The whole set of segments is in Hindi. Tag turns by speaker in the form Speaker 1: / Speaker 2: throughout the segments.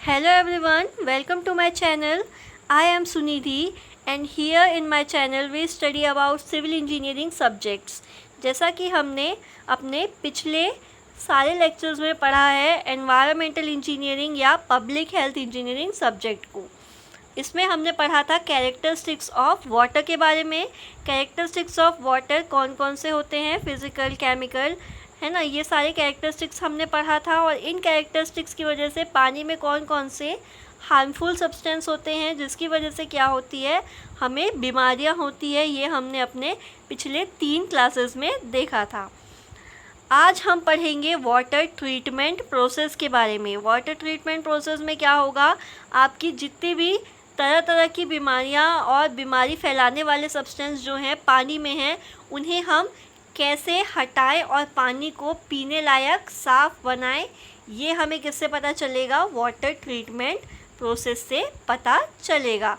Speaker 1: Hello everyone, welcome to my channel. I am Sunidhi and here in my channel we study about civil engineering subjects. जैसा कि हमने अपने पिछले सारे लेक्चर्स में पढ़ा है एनवायरमेंटल इंजीनियरिंग या पब्लिक हेल्थ इंजीनियरिंग सब्जेक्ट को। इसमें हमने पढ़ा था कैरेक्टरिस्टिक्स ऑफ वाटर के बारे में। कैरेक्टरिस्टिक्स ऑफ वाटर कौन कौन से होते हैं, फिज़िकल, केमिकल, है ना, ये सारे कैरेक्टरिस्टिक्स हमने पढ़ा था। और इन कैरेक्टरिस्टिक्स की वजह से पानी में कौन कौन से हार्मफुल सब्सटेंस होते हैं जिसकी वजह से क्या होती है, हमें बीमारियां होती है, ये हमने अपने पिछले 3 क्लासेस में देखा था। आज हम पढ़ेंगे वाटर ट्रीटमेंट प्रोसेस के बारे में। वाटर ट्रीटमेंट प्रोसेस में क्या होगा, आपकी जितनी भी तरह तरह की बीमारियां और बीमारी फैलाने वाले सब्सटेंस जो हैं पानी में हैं, उन्हें हम कैसे हटाएं और पानी को पीने लायक साफ़ बनाएं, ये हमें किससे पता चलेगा, वाटर ट्रीटमेंट प्रोसेस से पता चलेगा।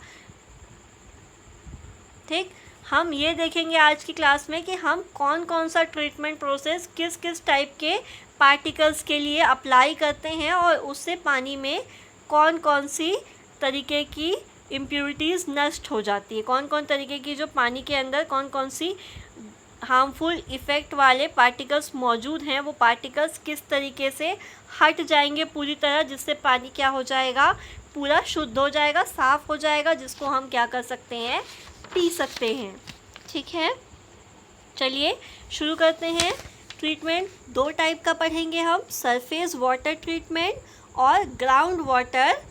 Speaker 1: ठीक, हम ये देखेंगे आज की क्लास में कि हम कौन कौन सा ट्रीटमेंट प्रोसेस किस किस टाइप के पार्टिकल्स के लिए अप्लाई करते हैं और उससे पानी में कौन कौन सी तरीके की इम्प्योरिटीज़ नष्ट हो जाती है, कौन कौन तरीके की जो पानी के अंदर कौन कौन सी हार्मफुल इफ़ेक्ट वाले पार्टिकल्स मौजूद हैं, वो पार्टिकल्स किस तरीके से हट जाएंगे पूरी तरह, जिससे पानी क्या हो जाएगा, पूरा शुद्ध हो जाएगा, साफ़ हो जाएगा, जिसको हम क्या कर सकते हैं, पी सकते हैं। ठीक है, चलिए शुरू करते हैं। ट्रीटमेंट 2 टाइप का पढ़ेंगे हम, सरफेस वाटर ट्रीटमेंट और ground water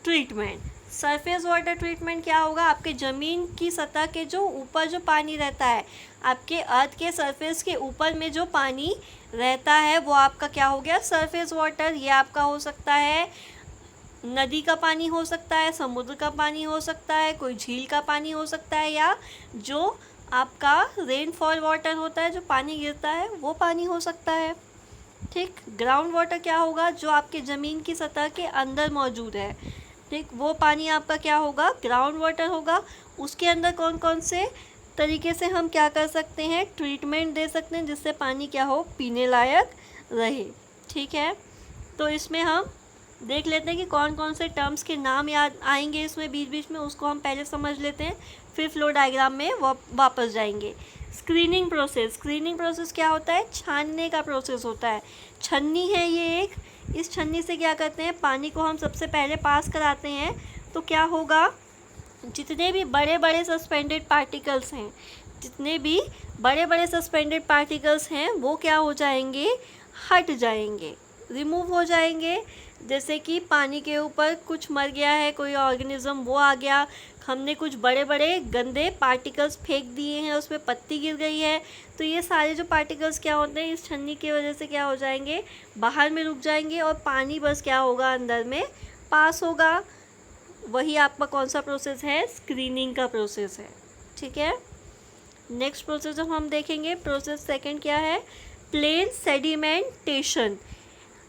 Speaker 1: treatment. Surface water treatment क्या होगा, आपके ज़मीन की सतह के जो ऊपर जो पानी रहता है, आपके अर्थ के सरफेस के ऊपर में जो पानी रहता है वो आपका क्या हो गया, सरफेस वाटर। ये आपका हो सकता है नदी का पानी हो सकता है, समुद्र का पानी हो सकता है, कोई झील का पानी हो सकता है, या जो आपका रेनफॉल वाटर होता है, जो पानी गिरता है, वो पानी हो सकता है। ठीक, ग्राउंड वाटर क्या होगा, जो आपके ज़मीन की सतह के अंदर मौजूद है। ठीक, वो पानी आपका क्या होगा, ग्राउंड वाटर होगा। उसके अंदर कौन कौन से तरीके से हम क्या कर सकते हैं, ट्रीटमेंट दे सकते हैं, जिससे पानी क्या हो, पीने लायक रहे। ठीक है, तो इसमें हम देख लेते हैं कि कौन कौन से टर्म्स के नाम याद आएंगे इसमें बीच बीच में, उसको हम पहले समझ लेते हैं, फिर फ्लो डायग्राम में वापस जाएंगे। स्क्रीनिंग प्रोसेस, स्क्रीनिंग प्रोसेस क्या होता है, छानने का प्रोसेस होता है। छन्नी है ये एक, इस छन्नी से क्या करते हैं, पानी को हम सबसे पहले पास कराते हैं। तो क्या होगा, जितने भी बड़े बड़े सस्पेंडेड पार्टिकल्स हैं, जितने भी बड़े बड़े सस्पेंडेड पार्टिकल्स हैं, वो क्या हो जाएंगे, हट जाएंगे, रिमूव हो जाएंगे। जैसे कि पानी के ऊपर कुछ मर गया है, कोई ऑर्गेनिज्म, वो आ गया, हमने कुछ बड़े बड़े गंदे पार्टिकल्स फेंक दिए हैं, उसमें पत्ती गिर गई है, तो ये सारे जो पार्टिकल्स क्या होते हैं, इस छन्नी की वजह से क्या हो जाएंगे, बाहर में रुक जाएंगे और पानी बस क्या होगा, अंदर में पास होगा। वही आपका कौन सा प्रोसेस है, स्क्रीनिंग का प्रोसेस है। ठीक है, नेक्स्ट प्रोसेस जो हम देखेंगे, प्रोसेस सेकंड क्या है, प्लेन सेडिमेंटेशन।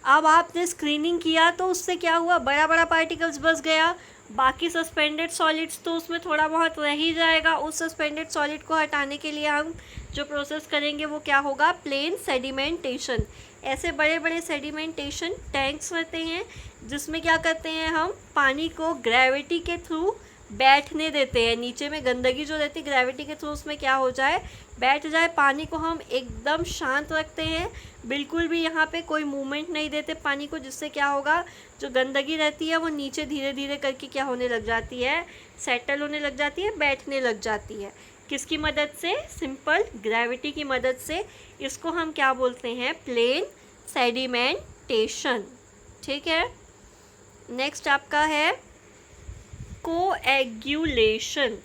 Speaker 1: अब आपने स्क्रीनिंग किया तो उससे क्या हुआ, बड़ा बड़ा पार्टिकल्स बच गया, बाकी सस्पेंडेड सॉलिड्स तो उसमें थोड़ा बहुत रह ही जाएगा। उस सस्पेंडेड सॉलिड को हटाने के लिए हम जो प्रोसेस करेंगे वो क्या होगा, प्लेन सेडिमेंटेशन। ऐसे बड़े बड़े सेडिमेंटेशन टैंक्स रहते हैं जिसमें क्या करते हैं, हम पानी को ग्रेविटी के थ्रू बैठने देते हैं। नीचे में गंदगी जो रहती है, ग्रेविटी के थ्रू उसमें क्या हो जाए, बैठ जाए। पानी को हम एकदम शांत रखते हैं, बिल्कुल भी यहाँ पे कोई मूवमेंट नहीं देते पानी को, जिससे क्या होगा, जो गंदगी रहती है वो नीचे धीरे धीरे करके क्या होने लग जाती है, सेटल होने लग जाती है, बैठने लग जाती है। किसकी मदद से, सिंपल ग्रेविटी की मदद से। इसको हम क्या बोलते हैं, प्लेन सेडिमेंटेशन। ठीक है, नेक्स्ट आपका है कोएगुलेशन।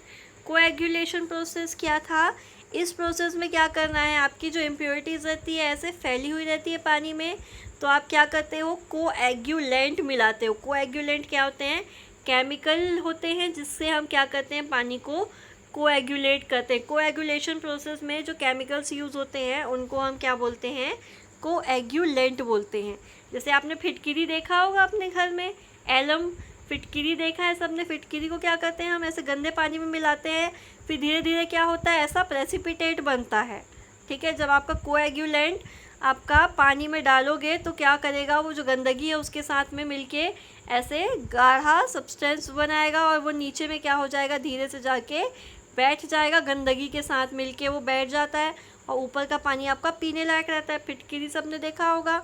Speaker 1: कोएगुलेशन प्रोसेस क्या था, इस प्रोसेस में क्या करना है, आपकी जो इम्प्योरिटीज़ रहती है ऐसे फैली हुई रहती है पानी में, तो आप क्या करते हो, कोएगुलेंट मिलाते हो। कोएगुलेंट क्या होते हैं, केमिकल होते हैं जिससे हम क्या करते हैं, पानी को कोएगुलेट करते हैं। कोएगुलेशन प्रोसेस में जो केमिकल्स यूज़ होते हैं उनको हम क्या बोलते हैं, कोएगुलेंट बोलते हैं। जैसे आपने फिटकिरी देखा होगा अपने घर में, एलम फिटकिरी देखा है सबने, फिटकिरी को क्या करते हैं, हम ऐसे गंदे पानी में मिलाते हैं, फिर धीरे धीरे क्या होता है, ऐसा प्रेसिपिटेट बनता है। ठीक है, जब आपका कोएगुलेंट आपका पानी में डालोगे तो क्या करेगा, वो जो गंदगी है उसके साथ में मिलके ऐसे गाढ़ा सब्सटेंस बनाएगा और वो नीचे में क्या हो जाएगा, धीरे से जाके बैठ जाएगा, गंदगी के साथ मिलके वो बैठ जाता है और ऊपर का पानी आपका पीने लायक रहता है। फिटकिरी सबने देखा होगा।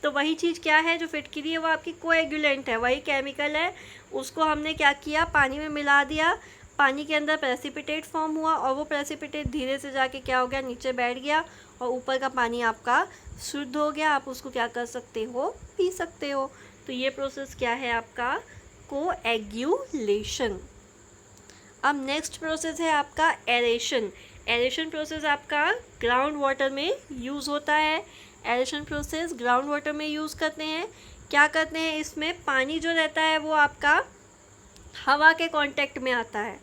Speaker 1: तो वही चीज़ क्या है, जो फिटकिरी है वो आपकी कोएगुलेंट है, वही केमिकल है, उसको हमने क्या किया, पानी में मिला दिया, पानी के अंदर प्रेसिपिटेट फॉर्म हुआ और वो प्रेसिपिटेट धीरे से जाके क्या हो गया, नीचे बैठ गया और ऊपर का पानी आपका शुद्ध हो गया। आप उसको क्या कर सकते हो, पी सकते हो। तो ये प्रोसेस क्या है आपका, कोएगुलेशन। अब नेक्स्ट प्रोसेस है आपका एरेशन। एरेशन प्रोसेस आपका ग्राउंड वाटर में यूज़ होता है। एरेशन प्रोसेस ग्राउंड वाटर में यूज़ करते हैं। क्या करते हैं, इसमें पानी जो रहता है वो आपका हवा के कांटेक्ट में आता है।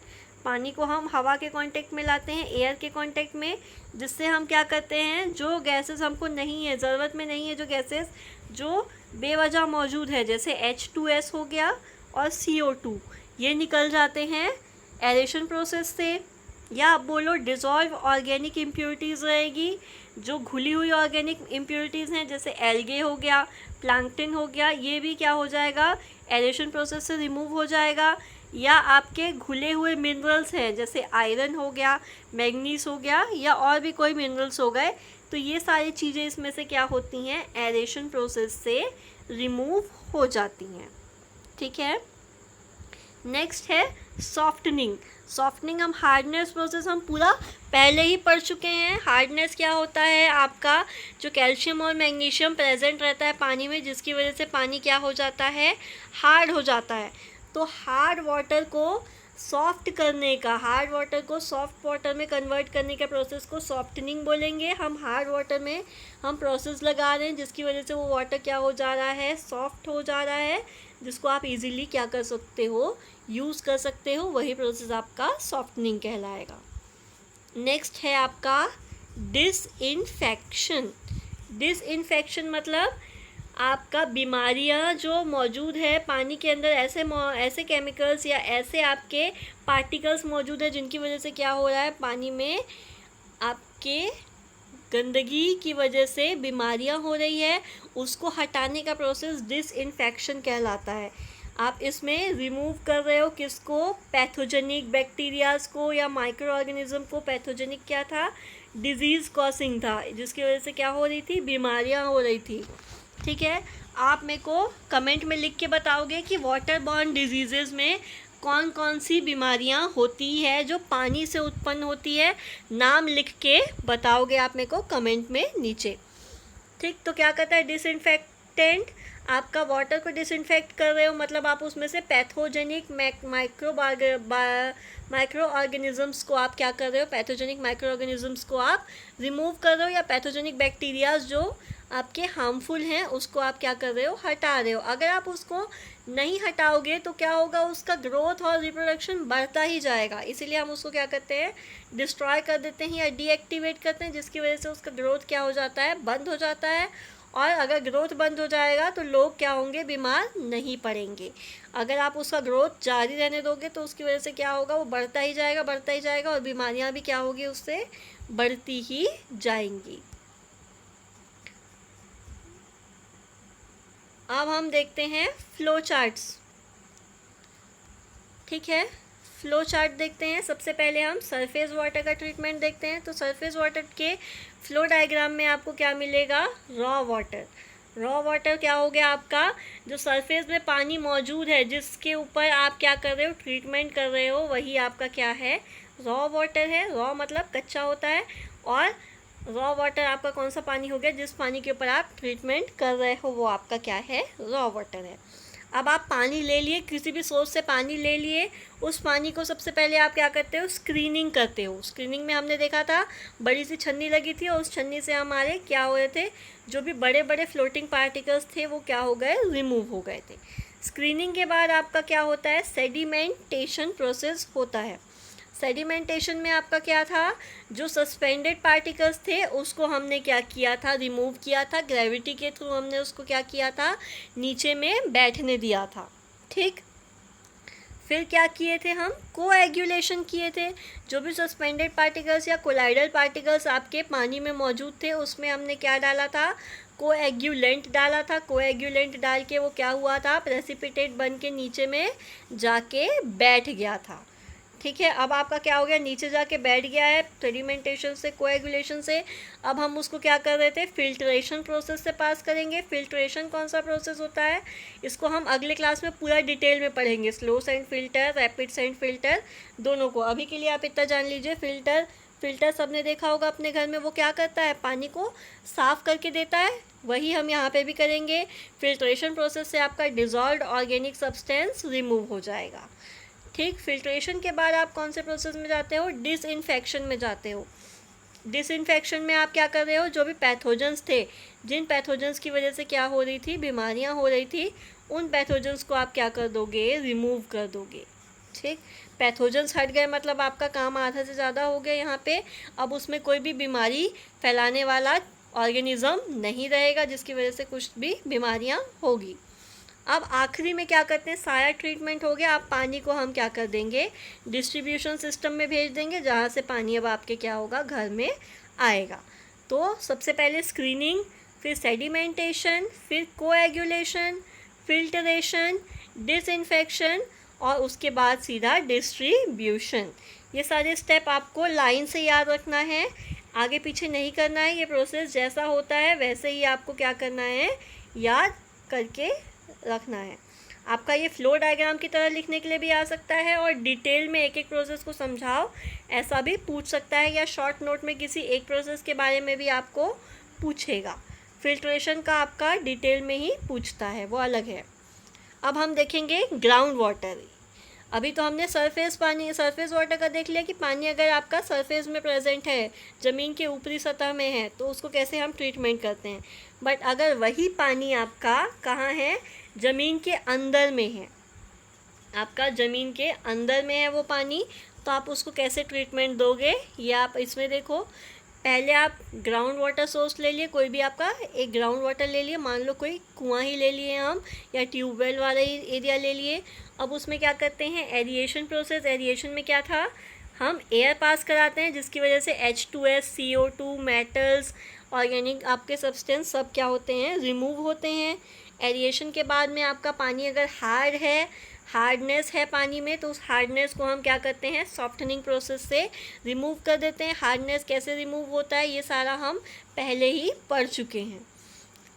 Speaker 1: पानी को हम हवा के कांटेक्ट में लाते हैं, एयर के कांटेक्ट में, जिससे हम क्या करते हैं, जो गैसेस हमको नहीं है, ज़रूरत में नहीं है, जो गैसेस जो बेवजह मौजूद है, जैसे H2S हो गया और CO2, ये निकल जाते हैं एरेशन प्रोसेस से। या आप बोलो डिज़ोल्व ऑर्गेनिक इम्प्योरिटीज़ रहेगी, जो घुली हुई ऑर्गेनिक इम्प्योरिटीज़ हैं, जैसे एल्गे हो गया, प्लैंकटन हो गया, ये भी क्या हो जाएगा, एरेशन प्रोसेस से रिमूव हो जाएगा। या आपके घुले हुए मिनरल्स हैं, जैसे आयरन हो गया, मैग्नीज हो गया, या और भी कोई मिनरल्स हो गए, तो ये सारी चीज़ें इसमें से क्या होती हैं, एरेशन प्रोसेस से रिमूव हो जाती हैं। ठीक है। नेक्स्ट है सॉफ्टनिंग। सॉफ्टनिंग हम हार्डनेस प्रोसेस हम पूरा पहले ही पढ़ चुके हैं। हार्डनेस क्या होता है, आपका जो कैल्शियम और मैग्नीशियम प्रेजेंट रहता है पानी में, जिसकी वजह से पानी क्या हो जाता है, हार्ड हो जाता है। तो हार्ड वाटर को सॉफ्ट करने का, हार्ड वाटर को सॉफ्ट वाटर में कन्वर्ट करने के प्रोसेस को सॉफ्टनिंग बोलेंगे। हम हार्ड वाटर में हम प्रोसेस लगा रहे हैं, जिसकी वजह से वो वाटर क्या हो जा रहा है, सॉफ्ट हो जा रहा है, जिसको आप इजीली क्या कर सकते हो, यूज़ कर सकते हो। वही प्रोसेस आपका सॉफ्टनिंग कहलाएगा। नेक्स्ट है आपका डिसइंफेक्शन। डिसइंफेक्शन मतलब आपका बीमारियां जो मौजूद है पानी के अंदर, ऐसे केमिकल्स या ऐसे आपके पार्टिकल्स मौजूद है जिनकी वजह से क्या हो रहा है, पानी में आपके गंदगी की वजह से बीमारियां हो रही है, उसको हटाने का प्रोसेस डिसइंफेक्शन कहलाता है। आप इसमें रिमूव कर रहे हो किसको, पैथोजेनिक बैक्टीरियाज को या माइक्रो ऑर्गेनिज्म को। पैथोजेनिक क्या था, डिजीज़ कॉसिंग था, जिसकी वजह से क्या हो रही थी, बीमारियां हो रही थी। ठीक है। आप मेरे को कमेंट में लिख के बताओगे कि वाटर बॉर्न डिजीज़ेज़ में कौन कौन सी बीमारियां होती है जो पानी से उत्पन्न होती है, नाम लिख के बताओगे आप मेरे को कमेंट में नीचे। ठीक। तो क्या कहता है डिसइंफेक्टेंट, आपका वाटर को डिसइंफेक्ट कर रहे हो, मतलब आप उसमें से पैथोजेनिक माइक्रो ऑर्गेनिजम्स को आप क्या कर रहे हो, पैथोजेनिक माइक्रो ऑर्गेनिजम्स को आप रिमूव कर रहे हो, या पैथोजेनिक बैक्टीरियाज जो आपके हार्मफुल हैं उसको आप क्या कर रहे हो, हटा रहे हो। अगर आप उसको नहीं हटाओगे तो क्या होगा, उसका ग्रोथ और रिप्रोडक्शन बढ़ता ही जाएगा। इसीलिए हम उसको क्या करते हैं, डिस्ट्रॉय कर देते हैं या डीएक्टिवेट करते हैं, जिसकी वजह से उसका ग्रोथ क्या हो जाता है, बंद हो जाता है। और अगर ग्रोथ बंद हो जाएगा तो लोग क्या होंगे, बीमार नहीं पड़ेंगे। अगर आप उसका ग्रोथ जारी रहने दोगे तो उसकी वजह से क्या होगा, वो बढ़ता ही जाएगा, बढ़ता ही जाएगा, और बीमारियां भी क्या होगी, उससे बढ़ती ही जाएंगी। अब हम देखते हैं फ्लो चार्ट्स। ठीक है, फ्लो चार्ट देखते हैं। सबसे पहले हम सरफेस वाटर का ट्रीटमेंट देखते हैं। तो सरफेस वाटर के फ्लो डायग्राम में आपको क्या मिलेगा, रॉ वाटर। रॉ वाटर क्या हो गया, आपका जो सरफेस में पानी मौजूद है, जिसके ऊपर आप क्या कर रहे हो, ट्रीटमेंट कर रहे हो, वही आपका क्या है, रॉ वाटर है। रॉ मतलब कच्चा होता है, और रॉ वाटर आपका कौन सा पानी हो गया, जिस पानी के ऊपर आप ट्रीटमेंट कर रहे हो वो आपका क्या है, रॉ वाटर है। अब आप पानी ले लिए, किसी भी सोर्स से पानी ले लिए, उस पानी को सबसे पहले आप क्या करते हो, स्क्रीनिंग करते हो। स्क्रीनिंग में हमने देखा था बड़ी सी छन्नी लगी थी, और उस छन्नी से हमारे क्या हो रहे थे, जो भी बड़े बड़े फ्लोटिंग पार्टिकल्स थे वो क्या हो गए, रिमूव हो गए थे। स्क्रीनिंग के बाद आपका क्या होता है, सेडिमेंटेशन प्रोसेस होता है। सेडिमेंटेशन में आपका क्या था, जो सस्पेंडेड पार्टिकल्स थे उसको हमने क्या किया था, रिमूव किया था। ग्रेविटी के थ्रू हमने उसको क्या किया था, नीचे में बैठने दिया था। ठीक। फिर क्या किए थे हम, कोएगुलेशन किए थे। जो भी सस्पेंडेड पार्टिकल्स या कोलाइडल पार्टिकल्स आपके पानी में मौजूद थे उसमें हमने क्या डाला था, कोएगुलेंट डाला था। कोएगुलेंट डाल के वो क्या हुआ था, प्रेसिपिटेट बन के नीचे में जाके बैठ गया था। ठीक है, अब आपका क्या हो गया, नीचे जाके बैठ गया है सेडिमेंटेशन से, कोएगुलेशन से। अब हम उसको क्या कर रहे थे, फिल्ट्रेशन प्रोसेस से पास करेंगे। फिल्ट्रेशन कौन सा प्रोसेस होता है, इसको हम अगले क्लास में पूरा डिटेल में पढ़ेंगे, slow sand filter, rapid sand filter दोनों को। अभी के लिए आप इतना जान लीजिए, फिल्टर सबने देखा होगा अपने घर में, वो क्या करता है, पानी को साफ़ करके देता है। वही हम यहाँ पे भी करेंगे। फिल्ट्रेशन प्रोसेस से आपका डिज़ोल्व्ड ऑर्गेनिक सब्सटेंस रिमूव हो जाएगा। ठीक, फिल्ट्रेशन के बाद आप कौन से प्रोसेस में जाते हो, डिसइंफेक्शन में जाते हो। डिसइंफेक्शन में आप क्या कर रहे हो, जो भी पैथोजेंस थे, जिन पैथोजेंस की वजह से क्या हो रही थी, बीमारियां हो रही थी, उन पैथोजेंस को आप क्या कर दोगे, रिमूव कर दोगे। ठीक, पैथोजेंस हट गए मतलब आपका काम आधा से ज़्यादा हो गया यहाँ पे। अब उसमें कोई भी बीमारी फैलाने वाला ऑर्गेनिज़म नहीं रहेगा जिसकी वजह से कुछ भी बीमारियाँ होगी। अब आखिरी में क्या करते हैं, सारा ट्रीटमेंट हो गया। अब पानी को हम क्या कर देंगे, डिस्ट्रीब्यूशन सिस्टम में भेज देंगे, जहाँ से पानी अब आपके क्या होगा, घर में आएगा। तो सबसे पहले स्क्रीनिंग, फिर सेडिमेंटेशन, फिर कोएगुलेशन, फिल्टरेशन, डिसइंफेक्शन और उसके बाद सीधा डिस्ट्रीब्यूशन। ये सारे स्टेप आपको लाइन से याद रखना है, आगे पीछे नहीं करना है। ये प्रोसेस जैसा होता है वैसे ही आपको क्या करना है, याद करके रखना है। आपका ये फ्लो डायग्राम की तरह लिखने के लिए भी आ सकता है और डिटेल में एक एक प्रोसेस को समझाओ ऐसा भी पूछ सकता है, या शॉर्ट नोट में किसी एक प्रोसेस के बारे में भी आपको पूछेगा। फिल्ट्रेशन का आपका डिटेल में ही पूछता है, वो अलग है। अब हम देखेंगे ग्राउंड वाटर। अभी तो हमने सरफेस वाटर का देख लिया कि पानी अगर आपका सरफेस में प्रेजेंट है, ज़मीन के ऊपरी सतह में है, तो उसको कैसे हम ट्रीटमेंट करते हैं। बट अगर वही पानी आपका कहाँ है, ज़मीन के अंदर में है, आपका ज़मीन के अंदर में है वो पानी, तो आप उसको कैसे ट्रीटमेंट दोगे, ये आप इसमें देखो। पहले आप ग्राउंड वाटर सोर्स ले लिए, कोई भी आपका एक ग्राउंड वाटर ले लिए, मान लो कोई कुआं ही ले लिए हम, या ट्यूबवेल वाला ही एरिया ले लिए। अब उसमें क्या करते हैं, एरिएशन प्रोसेस। एरिएशन में क्या था, हम एयर पास कराते हैं जिसकी वजह से H2S, CO2, मेटल्स, ऑर्गेनिक आपके सब्सटेंस सब क्या होते हैं, रिमूव होते हैं। एरिएशन के बाद में आपका पानी अगर हार्ड है, हार्डनेस है पानी में, तो उस हार्डनेस को हम क्या करते हैं, सॉफ्टनिंग प्रोसेस से रिमूव कर देते हैं। हार्डनेस कैसे रिमूव होता है ये सारा हम पहले ही पढ़ चुके हैं।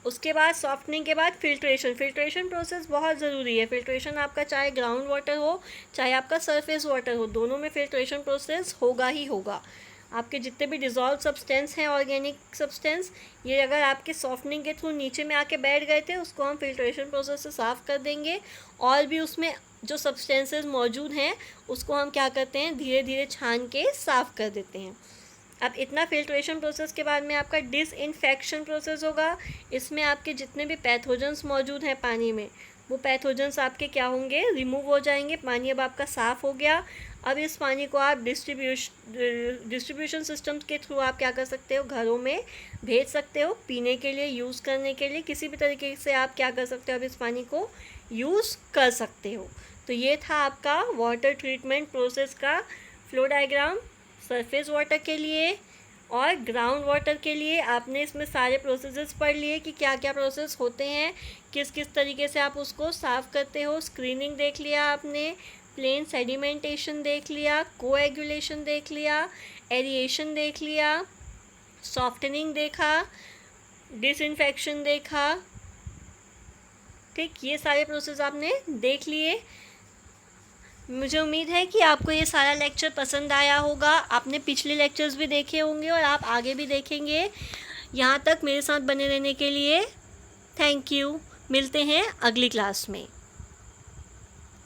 Speaker 1: उसके बाद सॉफ्टनिंग के बाद फिल्ट्रेशन प्रोसेस बहुत ज़रूरी है। फिल्ट्रेशन आपका चाहे ग्राउंड वाटर हो चाहे आपका सरफेस वाटर हो, दोनों में फिल्ट्रेशन प्रोसेस होगा ही होगा। आपके जितने भी डिज़ोल्व सब्सटेंस हैं, ऑर्गेनिक सब्सटेंस, ये अगर आपके सॉफ्टनिंग के थ्रू नीचे में आके बैठ गए थे, उसको हम फिल्ट्रेशन प्रोसेस से साफ़ कर देंगे। और भी उसमें जो सब्सटेंसेस मौजूद हैं उसको हम क्या करते हैं, धीरे धीरे छान के साफ़ कर देते हैं। अब इतना फिल्ट्रेशन प्रोसेस के बाद में आपका डिसइंफेक्शन प्रोसेस होगा। इसमें आपके जितने भी पैथोजेंस मौजूद हैं पानी में, वो पैथोजेंस आपके क्या होंगे, रिमूव हो जाएंगे। पानी अब आपका साफ़ हो गया। अब इस पानी को आप डिस्ट्रीब्यूशन सिस्टम के थ्रू आप क्या कर सकते हो, घरों में भेज सकते हो, पीने के लिए, यूज़ करने के लिए, किसी भी तरीके से आप क्या कर सकते हो, अब इस पानी को यूज़ कर सकते हो। तो ये था आपका वाटर ट्रीटमेंट प्रोसेस का फ्लो डायग्राम। सरफेस वाटर के लिए और ग्राउंड वाटर के लिए आपने इसमें सारे प्रोसेसेस पढ़ लिए कि क्या क्या प्रोसेस होते हैं, किस किस तरीके से आप उसको साफ़ करते हो। स्क्रीनिंग देख लिया आपने, प्लेन सेडिमेंटेशन देख लिया, कोएगुलेशन देख लिया, एरिएशन देख लिया, सॉफ्टनिंग देखा, डिसइंफेक्शन देखा। ठीक, ये सारे प्रोसेस आपने देख लिए। मुझे उम्मीद है कि आपको ये सारा लेक्चर पसंद आया होगा। आपने पिछले लेक्चर्स भी देखे होंगे और आप आगे भी देखेंगे। यहाँ तक मेरे साथ बने रहने के लिए थैंक यू। मिलते हैं अगली क्लास में।